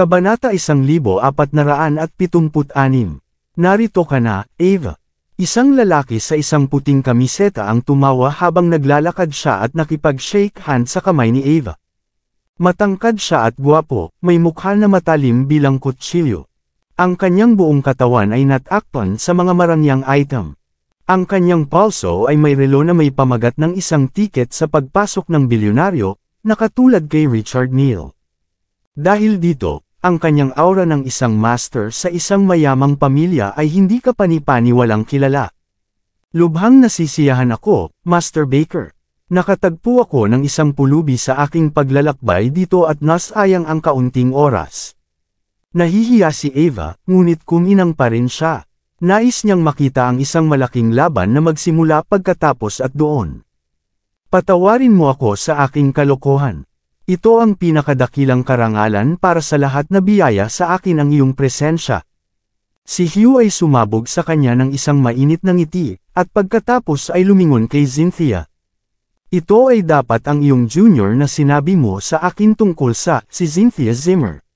Kabanata 1476. Narito ka na, Ava. Isang lalaki sa isang puting kamiseta ang tumawa habang naglalakad siya at nakipag-shake hand sa kamay ni Ava. Matangkad siya at gwapo, may mukha na matalim bilang kutsilyo. Ang kanyang buong katawan ay natakpan sa mga marangyang item. Ang kanyang palso ay may relo na may pamagat ng isang tiket sa pagpasok ng bilyonaryo, na katulad kay Richard Mille. Dahil dito, ang kanyang aura ng isang master sa isang mayamang pamilya ay hindi kapani-paniwalang kilala. Lubhang nasisiyahan ako, Master Baker. Nakatagpo ako ng isang pulubi sa aking paglalakbay dito at nasayang ang kaunting oras. Nahihiya si Ava, ngunit kuminang pa rin siya. Nais niyang makita ang isang malaking laban na magsimula pagkatapos at doon. Patawarin mo ako sa aking kalokohan. Ito ang pinakadakilang karangalan para sa lahat na biyaya sa akin ang iyong presensya. Si Hugh ay sumabog sa kanya ng isang mainit na ngiti, at pagkatapos ay lumingon kay Cynthia. Ito ay dapat ang iyong junior na sinabi mo sa akin tungkol sa si Cynthia Zimmer.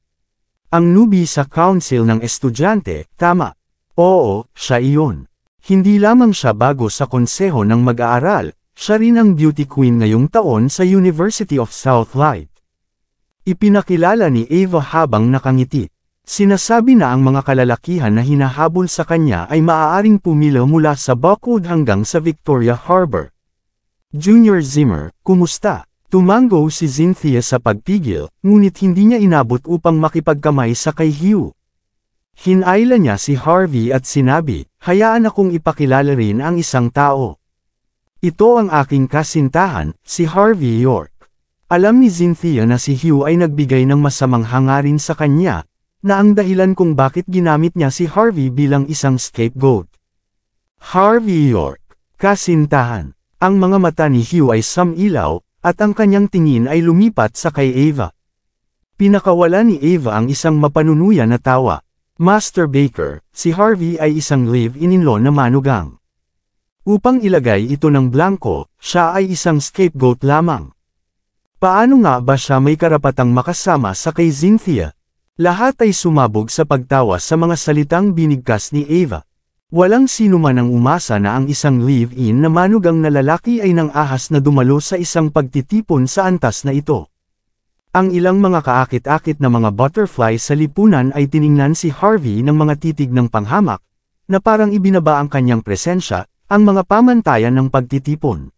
Ang newbie sa council ng estudyante, tama. Oo, siya iyon. Hindi lamang siya bago sa konseho ng mag-aaral. Siya rin ang beauty queen ngayong taon sa University of Southlight. Ipinakilala ni Ava habang nakangiti. Sinasabi na ang mga kalalakihan na hinahabol sa kanya ay maaaring pumila mula sa Buckwood hanggang sa Victoria Harbor. Junior Zimmer, kumusta? Tumango si Cynthia sa pagpigil, ngunit hindi niya inabot upang makipagkamay sa kay Hugh. Hinayla niya si Harvey at sinabi, hayaan akong ipakilala rin ang isang tao. Ito ang aking kasintahan, si Harvey York. Alam ni Cynthia na si Hugh ay nagbigay ng masamang hangarin sa kanya, na ang dahilan kung bakit ginamit niya si Harvey bilang isang scapegoat. Harvey York, kasintahan. Ang mga mata ni Hugh ay sumilaw, at ang kanyang tingin ay lumipat sa kay Ava. Pinakawala ni Ava ang isang mapanunuya na tawa. Master Baker, si Harvey ay isang live-in-in-law na manugang. Upang ilagay ito ng blanko, siya ay isang scapegoat lamang. Paano nga ba siya may karapatang makasama sa kay Cynthia? Lahat ay sumabog sa pagtawa sa mga salitang binigkas ni Ava. Walang sino man ang umasa na ang isang live-in na manugang na lalaki ay nang ahas na dumalo sa isang pagtitipon sa antas na ito. Ang ilang mga kaakit-akit na mga butterfly sa lipunan ay tiningnan si Harvey ng mga titig ng panghamak, na parang ibinaba ang kanyang presensya, ang mga pamantayan ng pagtitipon.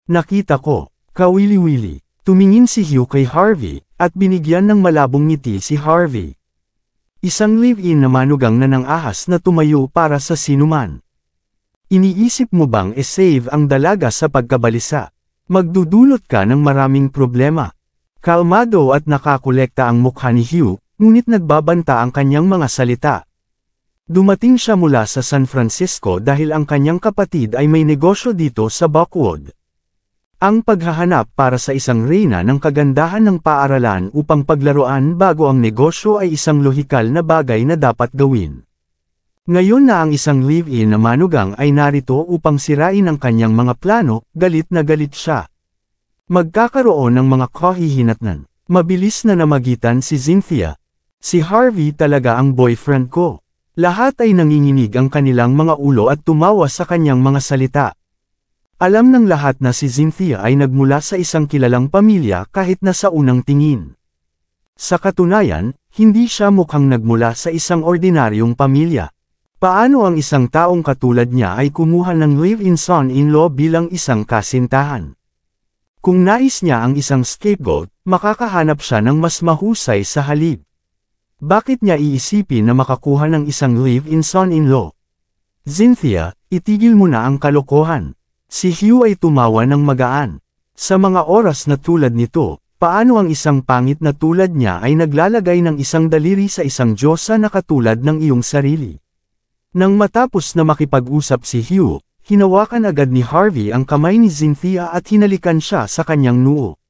Nakita ko, kawili-wili, tumingin si Hugh kay Harvey, at binigyan ng malabong ngiti si Harvey. Isang live-in na manugang na nang ahas na tumayo para sa sinuman. Iniisip mo bang e-save ang dalaga sa pagkabalisa? Magdudulot ka ng maraming problema. Kalmado at nakakolekta ang mukha ni Hugh, ngunit nagbabanta ang kanyang mga salita. Dumating siya mula sa San Francisco dahil ang kanyang kapatid ay may negosyo dito sa Buckwood. Ang paghahanap para sa isang reyna ng kagandahan ng paaralan upang paglaruan bago ang negosyo ay isang lohikal na bagay na dapat gawin. Ngayon na ang isang live-in na manugang ay narito upang sirain ang kanyang mga plano, galit na galit siya. Magkakaroon ng mga kahihinatnan. Mabilis na namagitan si Cynthia. Si Harvey talaga ang boyfriend ko. Lahat ay nanginginig ang kanilang mga ulo at tumawa sa kanyang mga salita. Alam ng lahat na si Cynthia ay nagmula sa isang kilalang pamilya kahit na sa unang tingin. Sa katunayan, hindi siya mukhang nagmula sa isang ordinaryong pamilya. Paano ang isang taong katulad niya ay kumuha ng live-in son-in-law bilang isang kasintahan? Kung nais niya ang isang scapegoat, makakahanap siya ng mas mahusay sa halip. Bakit niya iisipin na makakuha ng isang live-in son-in-law? Cynthia, itigil mo na ang kalokohan. Si Hugh ay tumawa ng magaan. Sa mga oras na tulad nito, paano ang isang pangit na tulad niya ay naglalagay ng isang daliri sa isang diyosa na katulad ng iyong sarili? Nang matapos na makipag-usap si Hugh, hinawakan agad ni Harvey ang kamay ni Cynthia at hinalikan siya sa kanyang noo.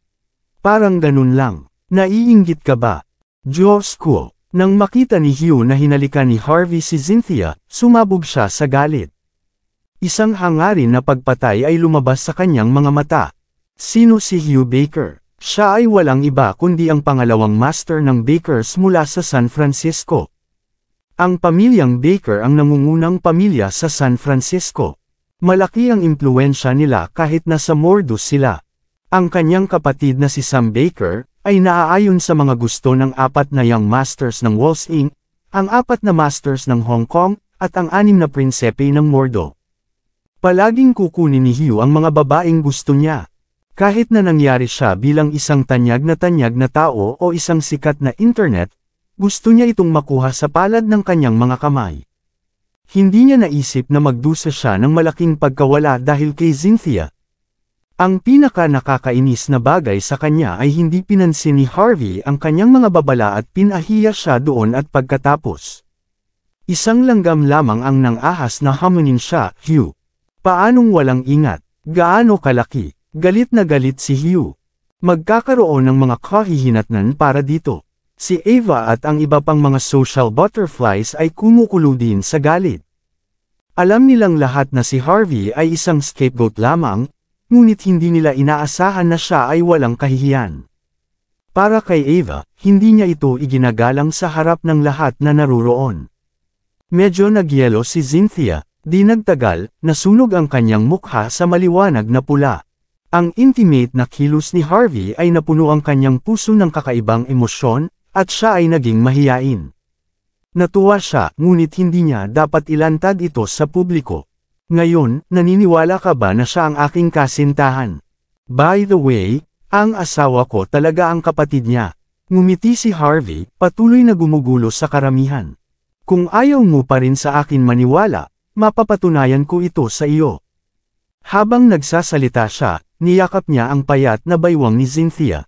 Parang ganun lang. Naiinggit ka ba? Diyos ko! Nang makita ni Hugh na hinalikan ni Harvey si Cynthia, sumabog siya sa galit. Isang hangarin na pagpatay ay lumabas sa kanyang mga mata. Sino si Hugh Baker? Siya ay walang iba kundi ang pangalawang master ng Bakers mula sa San Francisco. Ang pamilyang Baker ang nangungunang pamilya sa San Francisco. Malaki ang impluwensya nila kahit nasa Mordus sila. Ang kanyang kapatid na si Sam Baker, ay naaayon sa mga gusto ng 4 na Young Masters ng Walls Inc., ang 4 na Masters ng Hong Kong, at ang 6 na Prinsepe ng Mordo. Palaging kukunin ni Hugh ang mga babaeng gusto niya. Kahit na nangyari siya bilang isang tanyag na tao o isang sikat na internet, gusto niya itong makuha sa palad ng kanyang mga kamay. Hindi niya naisip na magdusa siya ng malaking pagkawala dahil kay Cynthia. Ang pinaka nakakainis na bagay sa kanya ay hindi pinansin ni Harvey ang kanyang mga babala at pinahiya siya doon at pagkatapos. Isang langgam lamang ang nang-ahas na hamunin siya, Hugh. Paanong walang ingat? Gaano kalaki? Galit na galit si Hugh. Magkakaroon ng mga kahihinatnan para dito. Si Ava at ang iba pang mga social butterflies ay kumukulo din sa galit. Alam nilang lahat na si Harvey ay isang scapegoat lamang, ngunit hindi nila inaasahan na siya ay walang kahihiyan. Para kay Ava, hindi niya ito iginagalang sa harap ng lahat na naruroon. Medyo nagyelo si Cynthia, di nagtagal, nasunog ang kanyang mukha sa maliwanag na pula. Ang intimate na kilos ni Harvey ay napuno ang kanyang puso ng kakaibang emosyon, at siya ay naging mahiyain. Natuwa siya, ngunit hindi niya dapat ilantad ito sa publiko. Ngayon, naniniwala ka ba na siya ang aking kasintahan? By the way, ang asawa ko talaga ang kapatid niya. Ngumiti si Harvey, patuloy na gumugulo sa karamihan. Kung ayaw mo pa rin sa akin maniwala, mapapatunayan ko ito sa iyo. Habang nagsasalita siya, niyakap niya ang payat na baywang ni Cynthia.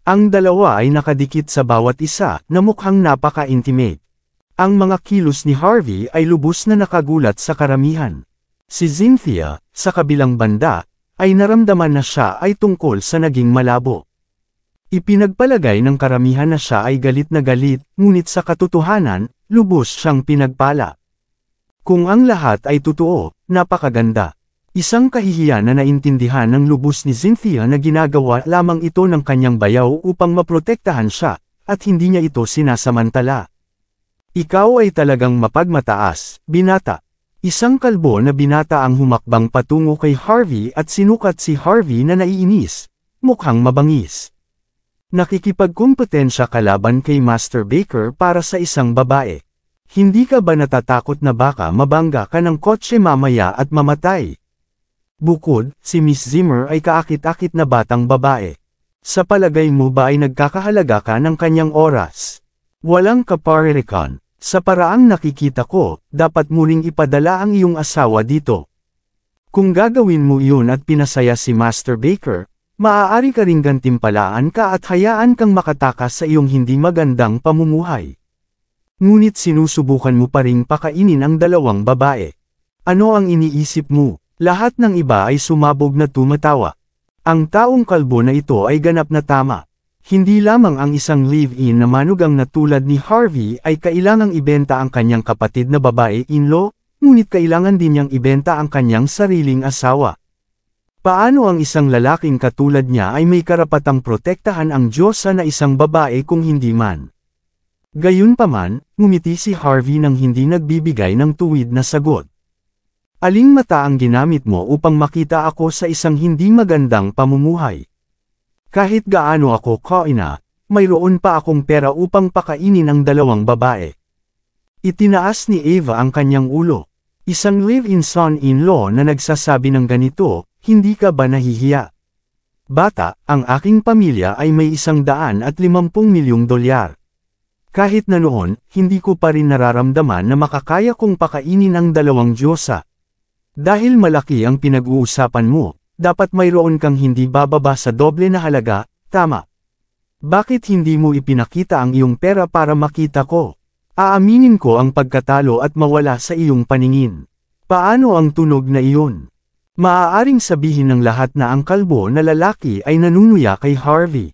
Ang dalawa ay nakadikit sa bawat isa na mukhang napaka-intimate. Ang mga kilos ni Harvey ay lubos na nakagulat sa karamihan. Si Cynthia, sa kabilang banda, ay naramdaman na siya ay tungkol sa naging malabo. Ipinagpalagay ng karamihan na siya ay galit na galit, ngunit sa katotohanan, lubos siyang pinagpala. Kung ang lahat ay totoo, napakaganda. Isang kahihiyan na naintindihan ng lubos ni Cynthia na ginagawa lamang ito ng kanyang bayaw upang maprotektahan siya, at hindi niya ito sinasamantala. Ikaw ay talagang mapagmataas, binata. Isang kalbo na binata ang humakbang patungo kay Harvey at sinukat si Harvey na naiinis, mukhang mabangis. Nakikipagkumpetensya ka laban kay Master Baker para sa isang babae. Hindi ka ba natatakot na baka mabangga ka ng kotse mamaya at mamatay? Bukod, si Miss Zimmer ay kaakit-akit na batang babae. Sa palagay mo ba ay nagkakahalaga ka ng kanyang oras? Walang kaparirikan. Sa paraang nakikita ko, dapat mo ring ipadala ang iyong asawa dito. Kung gagawin mo iyon at pinasaya si Master Baker, maaari ka ring gantimpalaan ka at hayaan kang makatakas sa iyong hindi magandang pamumuhay. Ngunit sinusubukan mo pa ring pakainin ang dalawang babae. Ano ang iniisip mo? Lahat ng iba ay sumabog na tumatawa. Ang taong kalbo na ito ay ganap na tama. Hindi lamang ang isang live-in na manugang na tulad ni Harvey ay kailangang ibenta ang kanyang kapatid na babae-in-law, ngunit kailangan din niyang ibenta ang kanyang sariling asawa. Paano ang isang lalaking katulad niya ay may karapatang protektahan ang Diyosa na isang babae kung hindi man? Gayunpaman, ngumiti si Harvey nang hindi nagbibigay ng tuwid na sagot. Aling mata ang ginamit mo upang makita ako sa isang hindi magandang pamumuhay? Kahit gaano ako kaina, mayroon pa akong pera upang pakainin ang dalawang babae. Itinaas ni Ava ang kanyang ulo. Isang live-in son-in-law na nagsasabi ng ganito, hindi ka ba nahihiya? Bata, ang aking pamilya ay may $150 milyong. Kahit na noon, hindi ko pa rin nararamdaman na makakaya kong pakainin ang dalawang Diyosa. Dahil malaki ang pinag-uusapan mo, dapat mayroon kang hindi bababa sa doble na halaga, tama. Bakit hindi mo ipinakita ang iyong pera para makita ko? Aaminin ko ang pagkatalo at mawala sa iyong paningin. Paano ang tunog na iyon? Maaaring sabihin ng lahat na ang kalbo na lalaki ay nanunuya kay Harvey.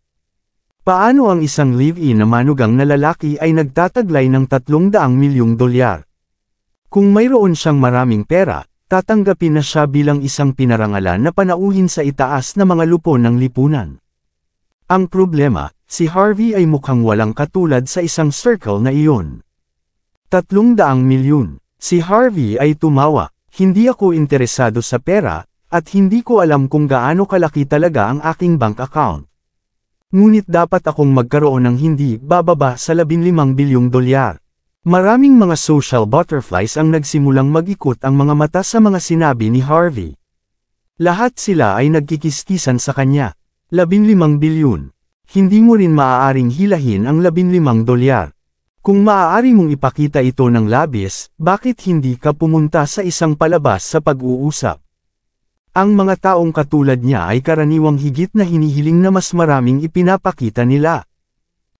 Paano ang isang live-in na manugang na lalaki ay nagtataglay ng $300 milyong? Kung mayroon siyang maraming pera, tatanggapin na siya bilang isang pinarangalan na panauhin sa itaas na mga lupon ng lipunan. Ang problema, si Harvey ay mukhang walang katulad sa isang circle na iyon. 300 milyon. Si Harvey ay tumawa. Hindi ako interesado sa pera, at hindi ko alam kung gaano kalaki talaga ang aking bank account. Ngunit dapat akong magkaroon ng hindi bababa sa 15 bilyong dolyar. Maraming mga social butterflies ang nagsimulang mag-ikot ang mga mata sa mga sinabi ni Harvey. Lahat sila ay nagkikiskisan sa kanya. 15 bilyon. Hindi mo rin maaaring hilahin ang 15 dolyar. Kung maaari mong ipakita ito ng labis, bakit hindi ka pumunta sa isang palabas sa pag-uusap? Ang mga taong katulad niya ay karaniwang higit na hinihiling na mas maraming ipinapakita nila.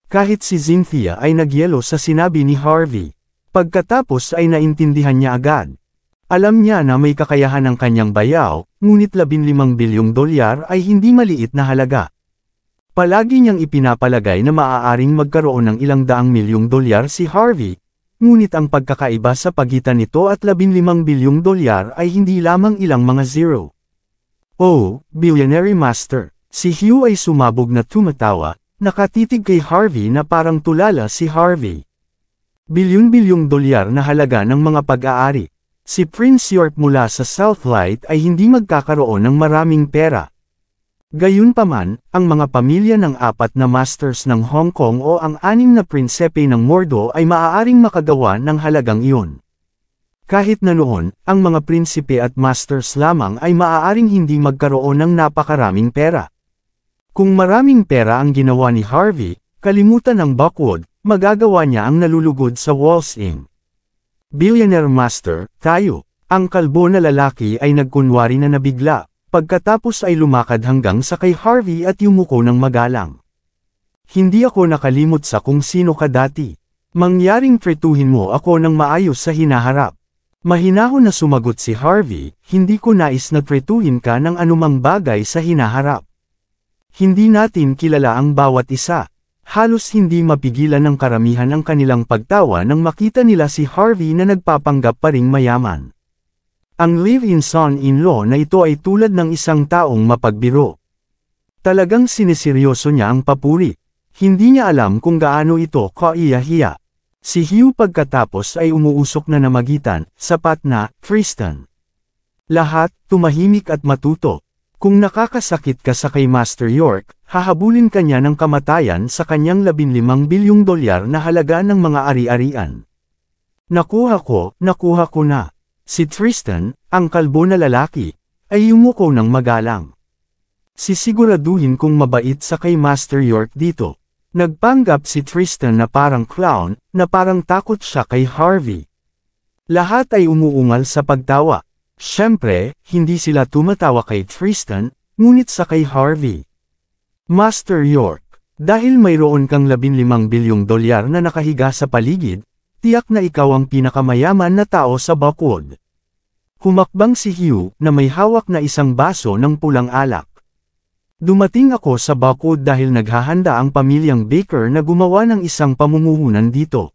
Kahit si Cynthia ay nagyelo sa sinabi ni Harvey. Pagkatapos ay naintindihan niya agad. Alam niya na may kakayahan ang kanyang bayaw, ngunit 15 bilyong dolyar ay hindi maliit na halaga. Palagi niyang ipinapalagay na maaaring magkaroon ng ilang daang milyong dolyar si Harvey, ngunit ang pagkakaiba sa pagitan nito at 15 bilyong dolyar ay hindi lamang ilang mga zero. Oh, billionaire master, si Hugh ay sumabog na tumatawa, nakatitig kay Harvey na parang tulala si Harvey. Bilyon-bilyong dolyar na halaga ng mga pag-aari. Si Prince York mula sa Southlight ay hindi magkakaroon ng maraming pera. Gayunpaman, ang mga pamilya ng 4 na masters ng Hong Kong o ang 6 na prinsepe ng Mordo ay maaaring makagawa ng halagang iyon. Kahit na noon, ang mga prinsipe at masters lamang ay maaaring hindi magkaroon ng napakaraming pera. Kung maraming pera ang ginawa ni Harvey, kalimutan ng Buckwood, magagawa niya ang nalulugod sa Walls Inc. Billionaire master, tayo. Ang kalbo na lalaki ay nagkunwari na nabigla. Pagkatapos ay lumakad hanggang sa kay Harvey at yumuko ng magalang. Hindi ako nakalimot sa kung sino ka dati. Mangyaring tretuhin mo ako ng maayos sa hinaharap. Mahinahon na sumagot si Harvey, hindi ko nais na tretuhin ka ng anumang bagay sa hinaharap. Hindi natin kilala ang bawat isa. Halos hindi mapigilan ng karamihan ang kanilang pagtawa nang makita nila si Harvey na nagpapanggap pa ring mayaman. Ang live-in son-in-law na ito ay tulad ng isang taong mapagbiro. Talagang siniseryoso niya ang papuri. Hindi niya alam kung gaano ito kaiyahiya. Si Hugh pagkatapos ay umuusok na namagitan, sapat na, Tristan. Lahat, tumahimik at matuto. Kung nakakasakit ka sa kay Master York, hahabulin ka niya ng kamatayan sa kanyang 15 bilyong dolyar na halaga ng mga ari-arian. Nakuha ko na. Si Tristan, ang kalbo na lalaki, ay yumuko ng magalang. Sisiguraduhin kong mabait sa kay Master York dito. Nagpanggap si Tristan na parang clown, na parang takot siya kay Harvey. Lahat ay umuungal sa pagtawa. Siyempre, hindi sila tumatawa kay Tristan, ngunit sa kay Harvey. Master York, dahil mayroon kang 15 bilyong dolyar na nakahiga sa paligid, tiyak na ikaw ang pinakamayaman na tao sa Buckwood. Humakbang si Hugh na may hawak na isang baso ng pulang alak. Dumating ako sa Buckwood dahil naghahanda ang pamilyang Baker na gumawa ng isang pamumuhunan dito.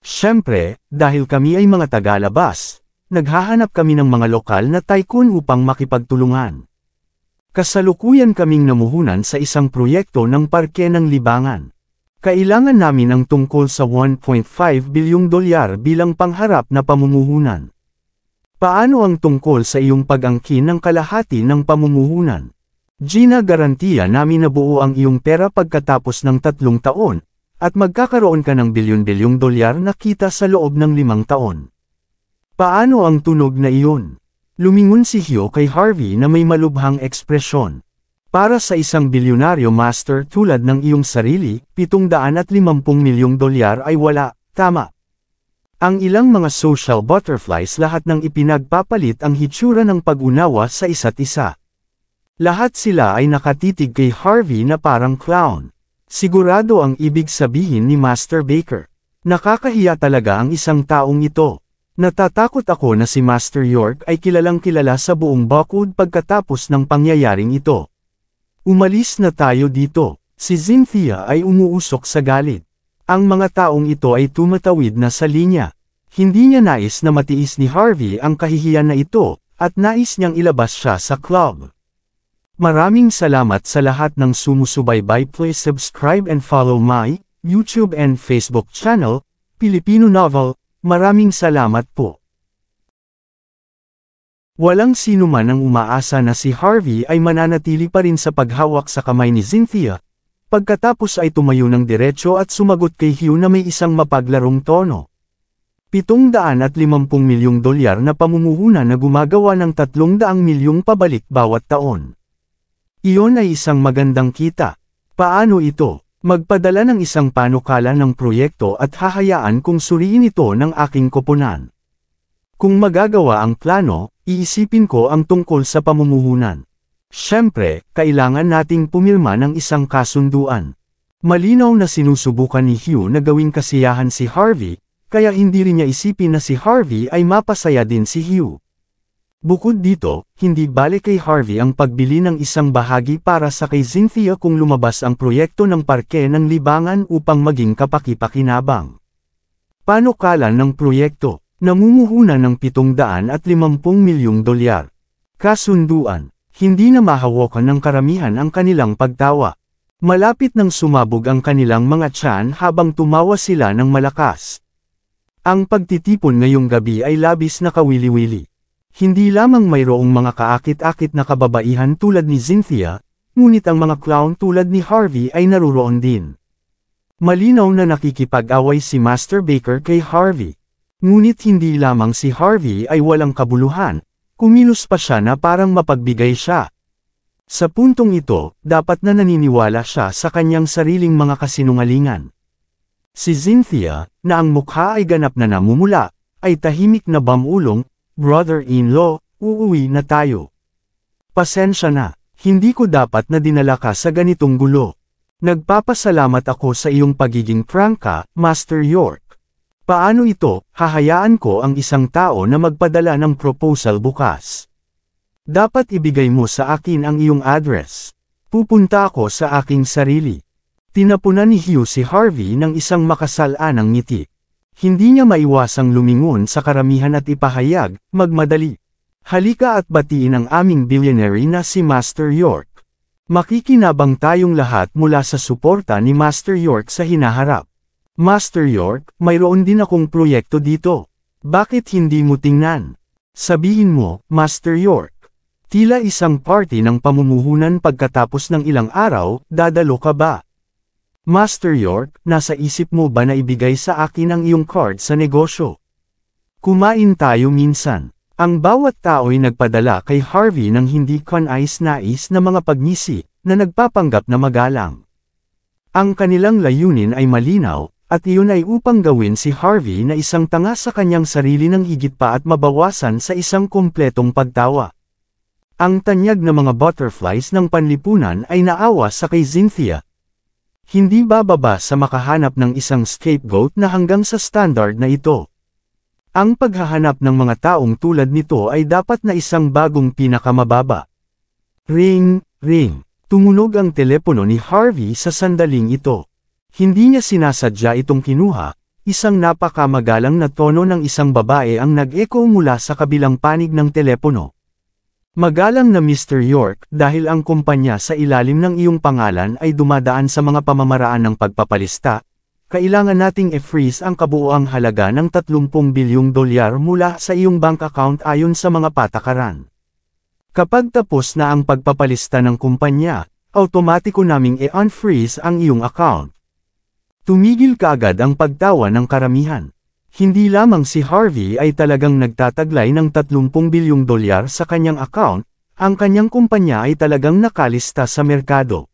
Siyempre, dahil kami ay mga tagalabas, naghahanap kami ng mga lokal na tycoon upang makipagtulungan. Kasalukuyan kaming namuhunan sa isang proyekto ng parke ng libangan. Kailangan namin ang tungkol sa 1.5 bilyong dolyar bilang pangharap na pamumuhunan. Paano ang tungkol sa iyong pag-angkin ng kalahati ng pamumuhunan? Gina, garantiya namin na buo ang iyong pera pagkatapos ng 3 taon, at magkakaroon ka ng bilyon-bilyong dolyar na kita sa loob ng 5 taon. Paano ang tunog na iyon? Lumingon si Hugh kay Harvey na may malubhang ekspresyon. Para sa isang bilyonaryo master tulad ng iyong sarili, 750 milyong dolyar ay wala, tama. Ang ilang mga social butterflies lahat ng ipinagpapalit ang hitsura ng pag-unawa sa isa't isa. Lahat sila ay nakatitig kay Harvey na parang clown. Sigurado ang ibig sabihin ni Master Baker. Nakakahiya talaga ang isang taong ito. Natatakot ako na si Master York ay kilalang kilala sa buong Buckwood pagkatapos ng pangyayaring ito. Umalis na tayo dito. Si Cynthia ay umuusok sa galit. Ang mga taong ito ay tumatawid na sa linya. Hindi niya nais na matiis ni Harvey ang kahihiyan na ito, at nais niyang ilabas siya sa club. Maraming salamat sa lahat ng sumusubaybay. Please subscribe and follow my YouTube and Facebook channel, Filipino Novel. Maraming salamat po. Walang sino man ang umaasa na si Harvey ay mananatili pa rin sa paghawak sa kamay ni Cynthia. Pagkatapos ay tumayo ng diretso at sumagot kay Hugh na may isang mapaglarong tono. $750 milyong na pamumuhunan na gumagawa ng 300 milyong pabalik bawat taon. Iyon ay isang magandang kita. Paano ito? Magpadala ng isang panukala ng proyekto at hahayaan kung suriin ito ng aking koponan. Kung magagawa ang plano, iisipin ko ang tungkol sa pamumuhunan. Siyempre, kailangan nating pumirma ng isang kasunduan. Malinaw na sinusubukan ni Hugh na gawing kasiyahan si Harvey, kaya hindi rin niya isipin na si Harvey ay mapasaya din si Hugh. Bukod dito, hindi bale kay Harvey ang pagbili ng isang bahagi para sa kay Cynthia kung lumabas ang proyekto ng parke ng libangan upang maging kapaki-pakinabang. Panukalan ng proyekto. Namumuhunan ng $750 milyong. Kasunduan. Hindi na mahawakan ng karamihan ang kanilang pagtawa. Malapit nang sumabog ang kanilang mga tiyan habang tumawa sila ng malakas. Ang pagtitipon ngayong gabi ay labis na kawili-wili. Hindi lamang mayroong mga kaakit-akit na kababaihan tulad ni Cynthia, ngunit ang mga clown tulad ni Harvey ay naruroon din. Malinaw na nakikipag-away si Master Baker kay Harvey. Ngunit hindi lamang si Harvey ay walang kabuluhan, kumilos pa siya na parang mapagbigay siya. Sa puntong ito, dapat na naniniwala siya sa kanyang sariling mga kasinungalingan. Si Cynthia, na ang mukha ay ganap na namumula, ay tahimik na bamulong, "Brother-in-law, uuwi na tayo. Pasensya na, hindi ko dapat na dinala ka sa ganitong gulo. Nagpapasalamat ako sa iyong pagiging prangka, Master York. Paano ito, hahayaan ko ang isang tao na magpadala ng proposal bukas. Dapat ibigay mo sa akin ang iyong address. Pupunta ako sa aking sarili." Tinapunan ni Hugh si Harvey ng isang makasalanang ngiti. Hindi niya maiwasang lumingon sa karamihan at ipahayag, "Magmadali. Halika at batiin ang aming billionaire na si Master York. Makikinabang tayong lahat mula sa suporta ni Master York sa hinaharap. Master York, mayroon din akong proyekto dito. Bakit hindi mo tingnan? Sabihin mo, Master York. Tila isang party ng pamumuhunan pagkatapos ng ilang araw, dadalo ka ba? Master York, nasa isip mo ba na ibigay sa akin ang iyong card sa negosyo? Kumain tayo minsan." Ang bawat tao'y nagpadala kay Harvey ng hindi kanais-nais na mga pagngisi, na nagpapanggap na magalang. Ang kanilang layunin ay malinaw, at iyon ay upang gawin si Harvey na isang tanga sa kanyang sarili ng higit pa at mabawasan sa isang kumpletong pagtawa. Ang tanyag na mga butterflies ng panlipunan ay naawa sa kay Cynthia. Hindi bababa sa makahanap ng isang scapegoat na hanggang sa standard na ito. Ang paghahanap ng mga taong tulad nito ay dapat na isang bagong pinakamababa. Ring, ring. Tumunog ang telepono ni Harvey sa sandaling ito. Hindi niya sinasadya itong kinuha, isang napakamagalang na tono ng isang babae ang nag-echo mula sa kabilang panig ng telepono. "Magalang na Mr. York, dahil ang kumpanya sa ilalim ng iyong pangalan ay dumadaan sa mga pamamaraan ng pagpapalista, kailangan nating i-freeze ang kabuuang halaga ng $30 bilyong mula sa iyong bank account ayon sa mga patakaran. Kapag tapos na ang pagpapalista ng kumpanya, automatiko naming i-unfreeze ang iyong account." Tumigil kaagad ang pagtawa ng karamihan. Hindi lamang si Harvey ay talagang nagtataglay ng $30 bilyong sa kanyang account, ang kanyang kumpanya ay talagang nakalista sa merkado.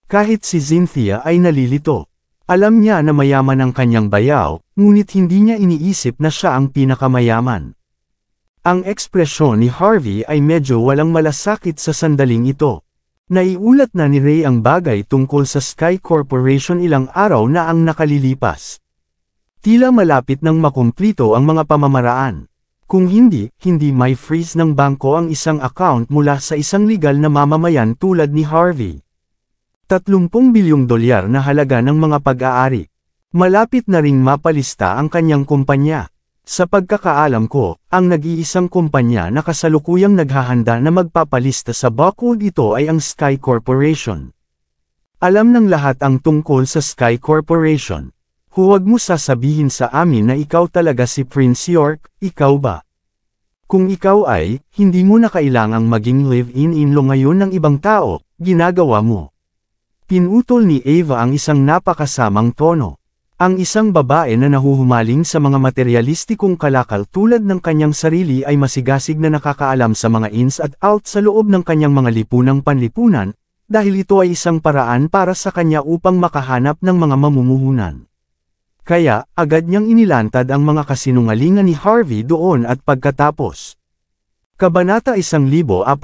Kahit si Cynthia ay nalilito. Alam niya na mayaman ang kanyang bayaw, ngunit hindi niya iniisip na siya ang pinakamayaman. Ang ekspresyon ni Harvey ay medyo walang malasakit sa sandaling ito. Naiulat na ni Ray ang bagay tungkol sa Sky Corporation ilang araw na ang nakalilipas. Tila malapit nang makumplito ang mga pamamaraan. Kung hindi may freeze ng bangko ang isang account mula sa isang legal na mamamayan tulad ni Harvey. $30 bilyong na halaga ng mga pag-aari. Malapit na ring mapalista ang kanyang kumpanya. Sa pagkakaalam ko, ang nag-iisang kumpanya na kasalukuyang naghahanda na magpapalista sa Buckwood ito ay ang Sky Corporation. Alam ng lahat ang tungkol sa Sky Corporation. Huwag mo sasabihin sa amin na ikaw talaga si Prince York, ikaw ba? Kung ikaw ay, hindi mo na kailangang maging live-in-in-law ngayon ng ibang tao, ginagawa mo. Pinutol ni Ava ang isang napakasamang tono. Ang isang babae na nahuhumaling sa mga materialistikong kalakal tulad ng kanyang sarili ay masigasig na nakakaalam sa mga ins at outs sa loob ng kanyang mga lipunang panlipunan, dahil ito ay isang paraan para sa kanya upang makahanap ng mga mamumuhunan. Kaya, agad niyang inilantad ang mga kasinungalingan ni Harvey doon at pagkatapos. Kabanata 1480.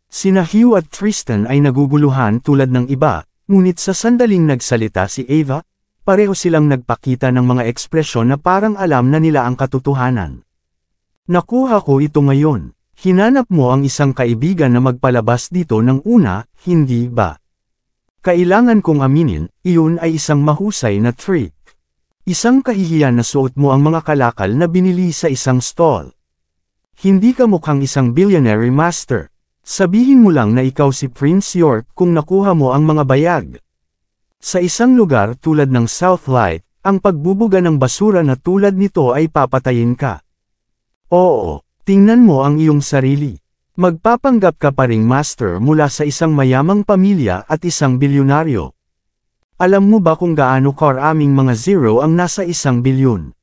Sina Hugh at Tristan ay naguguluhan tulad ng iba, ngunit sa sandaling nagsalita si Ava, pareho silang nagpakita ng mga ekspresyon na parang alam na nila ang katotohanan. Nakuha ko ito ngayon. Hinanap mo ang isang kaibigan na magpalabas dito ng una, hindi ba? Kailangan kong aminin, iyon ay isang mahusay na trick. Isang kahihiyan na suot mo ang mga kalakal na binili sa isang stall. Hindi ka mukhang isang billionaire master. Sabihin mo lang na ikaw si Prince York kung nakuha mo ang mga bayag. Sa isang lugar tulad ng Southlight, ang pagbubuga ng basura na tulad nito ay papatayin ka. Oo, tingnan mo ang iyong sarili. Magpapanggap ka pa ring master mula sa isang mayamang pamilya at isang bilyonaryo. Alam mo ba kung gaano karaming mga zero ang nasa 1 bilyon?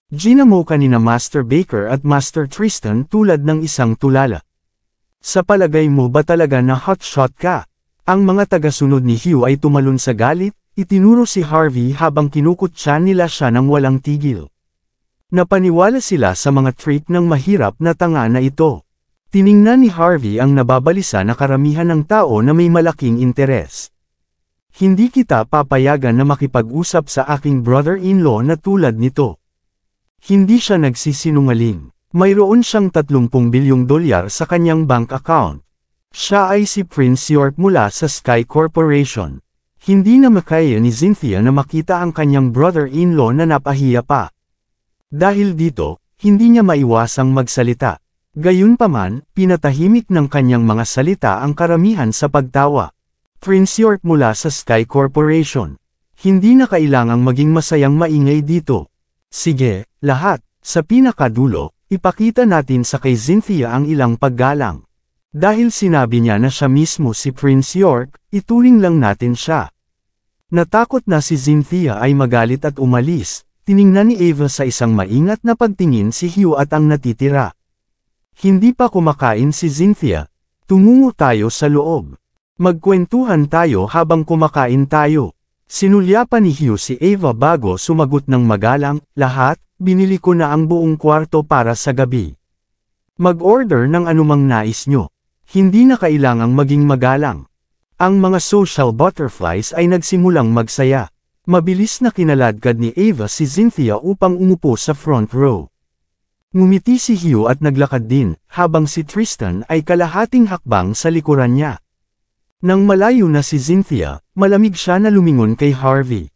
Ginamo ka ni na Master Baker at Master Tristan tulad ng isang tulala. Sa palagay mo ba talaga na hotshot ka? Ang mga tagasunod ni Hugh ay tumalon sa galit, itinuro si Harvey habang kinukutya nila siya ng walang tigil. Napaniwala sila sa mga trick ng mahirap na tanga na ito. Tiningnan ni Harvey ang nababalisa na karamihan ng tao na may malaking interes. Hindi kita papayagan na makipag-usap sa aking brother-in-law na tulad nito. Hindi siya nagsisinungaling. Mayroon siyang 30 bilyong dolyar sa kanyang bank account. Siya ay si Prince York mula sa Sky Corporation. Hindi na makaya ni Cynthia na makita ang kanyang brother-in-law na napahiya pa. Dahil dito, hindi niya maiwasang magsalita. Gayunpaman, pinatahimik ng kanyang mga salita ang karamihan sa pagtawa. Prince York mula sa Sky Corporation. Hindi na kailangang maging masayang maingay dito. Sige, lahat, sa pinakadulo, ipakita natin sa kay Cynthia ang ilang paggalang. Dahil sinabi niya na siya mismo si Prince York, ituring lang natin siya. Natakot na si Cynthia ay magalit at umalis, tiningnan ni Ava sa isang maingat na pagtingin si Hugh at ang natitira. Hindi pa kumakain si Cynthia. Tumungo tayo sa loob. Magkwentuhan tayo habang kumakain tayo. Sinulyapan ni Hugh si Ava bago sumagot ng magalang, lahat, binili ko na ang buong kwarto para sa gabi. Mag-order ng anumang nais nyo. Hindi na kailangang maging magalang. Ang mga social butterflies ay nagsimulang magsaya. Mabilis na kinaladkad ni Ava si Cynthia upang umupo sa front row. Ngumiti si Hugh at naglakad din, habang si Tristan ay kalahating hakbang sa likuran niya. Nang malayo na si Cynthia, malamig siya na lumingon kay Harvey.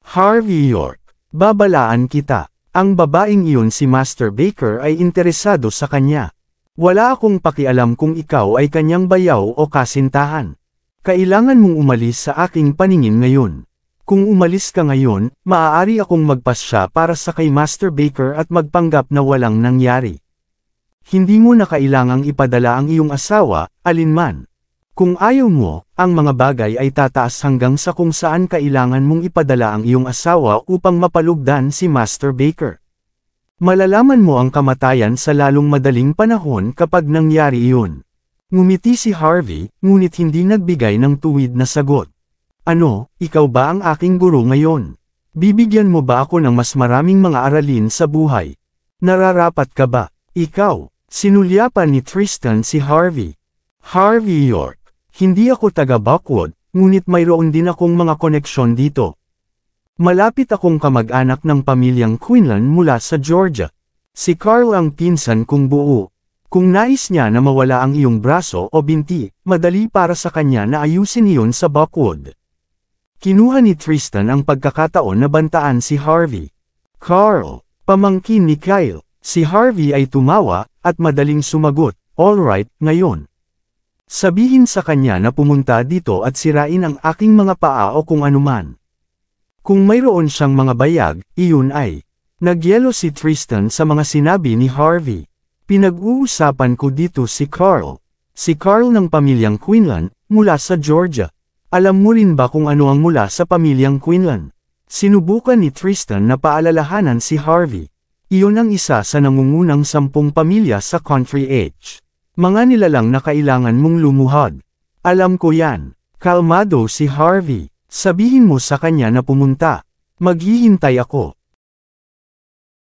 Harvey York, babalaan kita. Ang babaeng iyon si Master Baker ay interesado sa kanya. Wala akong pakialam kung ikaw ay kanyang bayaw o kasintahan. Kailangan mong umalis sa aking paningin ngayon. Kung umalis ka ngayon, maaari akong magpasya para sa kay Master Baker at magpanggap na walang nangyari. Hindi mo na kailangang ipadala ang iyong asawa, alinman. Kung ayaw mo, ang mga bagay ay tataas hanggang sa kung saan kailangan mong ipadala ang iyong asawa upang mapalugdan si Master Baker. Malalaman mo ang kamatayan sa lalong madaling panahon kapag nangyari iyon. Ngumiti si Harvey, ngunit hindi nagbigay ng tuwid na sagot. Ano, ikaw ba ang aking guro ngayon? Bibigyan mo ba ako ng mas maraming mga aralin sa buhay? Nararapat ka ba? Ikaw, sinulyapan ni Tristan si Harvey. Harvey York. Hindi ako taga Buckwood, ngunit mayroon din akong mga koneksyon dito. Malapit akong kamag-anak ng pamilyang Quinlan mula sa Georgia. Si Carl ang pinsan kong buo. Kung nais niya na mawala ang iyong braso o binti, madali para sa kanya na ayusin iyon sa Buckwood. Kinuha ni Tristan ang pagkakataon na bantaan si Harvey. Carl, pamangkin ni Kyle. Si Harvey ay tumawa, at madaling sumagot, "Alright, ngayon. Sabihin sa kanya na pumunta dito at sirain ang aking mga paa o kung anuman. Kung mayroon siyang mga bayag, iyon ay." Nagyelo si Tristan sa mga sinabi ni Harvey. "Pinag-uusapan ko dito si Carl. Si Carl ng pamilyang Quinlan, mula sa Georgia. Alam mo rin ba kung ano ang mula sa pamilyang Quinlan?" Sinubukan ni Tristan na paalalahanan si Harvey. Iyon ang isa sa nangungunang 10 pamilya sa country age. Mga nilalang na kailangan mong lumuhod. "Alam ko yan." Kalmado si Harvey. "Sabihin mo sa kanya na pumunta. Maghihintay ako."